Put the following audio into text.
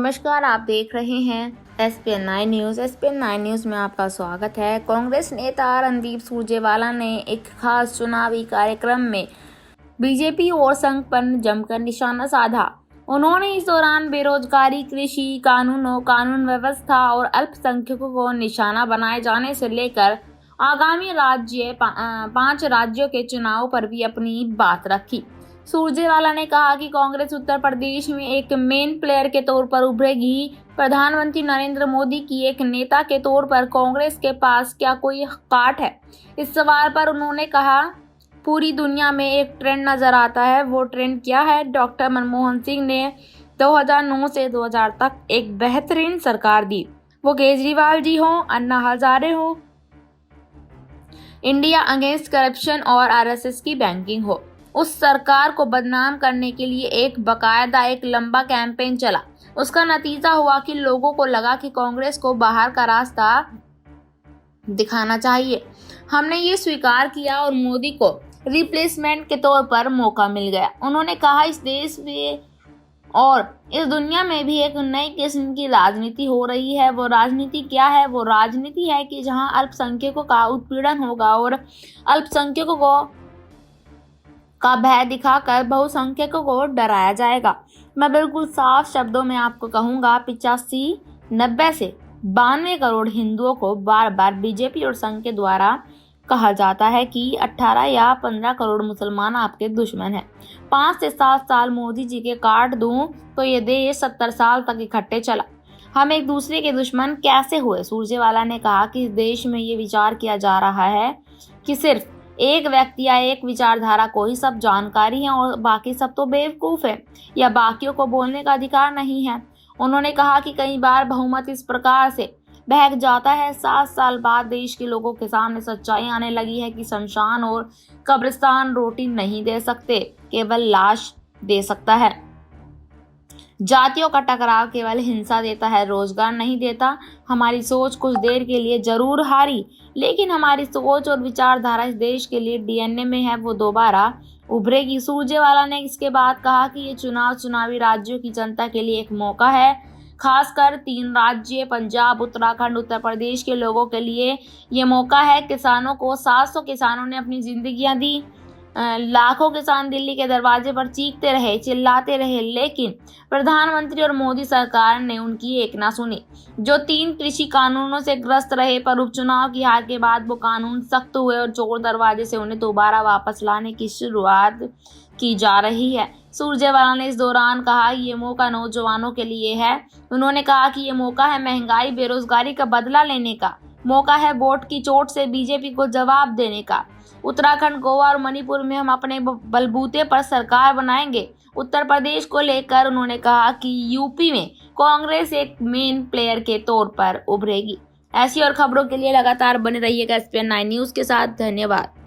नमस्कार, आप देख रहे हैं SPN9 न्यूज़। SPN9 न्यूज़ में आपका स्वागत है। कांग्रेस नेता रणदीप सुरजेवाला ने एक खास चुनावी कार्यक्रम में बीजेपी और संघ पर जमकर निशाना साधा। उन्होंने इस दौरान बेरोजगारी, कृषि कानूनों, कानून व्यवस्था और अल्पसंख्यकों को निशाना बनाए जाने से लेकर आगामी 5 राज्यों के चुनाव पर भी अपनी बात रखी। सुरजेवाला ने कहा कि कांग्रेस उत्तर प्रदेश में एक मेन प्लेयर के तौर पर उभरेगी। प्रधानमंत्री नरेंद्र मोदी की एक नेता के तौर पर कांग्रेस के पास क्या कोई काट है? इस सवाल पर उन्होंने कहा, पूरी दुनिया में एक ट्रेंड नजर आता है। वो ट्रेंड क्या है? डॉक्टर मनमोहन सिंह ने 2009 से 2000 तक एक बेहतरीन सरकार दी। वो केजरीवाल जी हों, अन्ना हजारे हों, इंडिया अगेंस्ट करप्शन और RSS की बैंकिंग हो, उस सरकार को बदनाम करने के लिए एक लंबा कैंपेन चला। उसका नतीजा हुआ कि लोगों को लगा कि कांग्रेस को बाहर का रास्ता दिखाना चाहिए। हमने ये स्वीकार किया और मोदी को रिप्लेसमेंट के तौर पर मौका मिल गया। उन्होंने कहा, इस देश में और इस दुनिया में भी एक नई किस्म की राजनीति हो रही है। वो राजनीति क्या है? वो राजनीति है कि जहां अल्पसंख्यकों का उत्पीड़न होगा और अल्पसंख्यकों का भय दिखाकर बहुसंख्यकों को डराया जाएगा। मैं बिल्कुल साफ शब्दों में आपको कहूंगा, 85, 90 से 92 करोड़ हिंदुओं को बार बार बीजेपी और संघ के द्वारा कहा जाता है कि 18 या 15 करोड़ मुसलमान आपके दुश्मन हैं। 5 से 7 साल मोदी जी के काट दूं तो ये देश 70 साल तक इकट्ठे चला। हम एक दूसरे के दुश्मन कैसे हुए? सुरजेवाला ने कहा कि इस देश में ये विचार किया जा रहा है कि सिर्फ एक व्यक्ति या एक विचारधारा को ही सब जानकारी है और बाकी सब तो बेवकूफ है या बाकियों को बोलने का अधिकार नहीं है। उन्होंने कहा कि कई बार बहुमत इस प्रकार से बहक जाता है। 7 साल बाद देश के लोगों के सामने सच्चाई आने लगी है कि शमशान और कब्रिस्तान रोटी नहीं दे सकते, केवल लाश दे सकता है। जातियों का टकराव केवल हिंसा देता है, रोजगार नहीं देता। हमारी सोच कुछ देर के लिए जरूर हारी, लेकिन हमारी सोच और विचारधारा इस देश के लिए DNA में है, वो दोबारा उभरेगी। सुरजेवाला ने इसके बाद कहा कि ये चुनावी राज्यों की जनता के लिए एक मौका है, खासकर 3 राज्य पंजाब, उत्तराखंड, उत्तर प्रदेश के लोगों के लिए ये मौका है। किसानों को 700 किसानों ने अपनी जिंदगियां दी। लाखों किसान दिल्ली के दरवाजे पर चीखते रहे, चिल्लाते रहे, लेकिन प्रधानमंत्री और मोदी सरकार ने उनकी एक ना सुनी। जो 3 कृषि कानूनों से ग्रस्त रहे, पर उपचुनाव की हार के बाद वो कानून सख्त हुए और चोर दरवाजे से उन्हें दोबारा वापस लाने की शुरुआत की जा रही है। सुरजेवाला ने इस दौरान कहा, ये मौका नौजवानों के लिए है। उन्होंने कहा कि ये मौका है महंगाई, बेरोजगारी का बदला लेने का, मौका है वोट की चोट से बीजेपी को जवाब देने का। उत्तराखंड, गोवा और मणिपुर में हम अपने बलबूते पर सरकार बनाएंगे। उत्तर प्रदेश को लेकर उन्होंने कहा कि यूपी में कांग्रेस एक मेन प्लेयर के तौर पर उभरेगी। ऐसी और खबरों के लिए लगातार बने रहिएगा SPN9 न्यूज़ के साथ। धन्यवाद।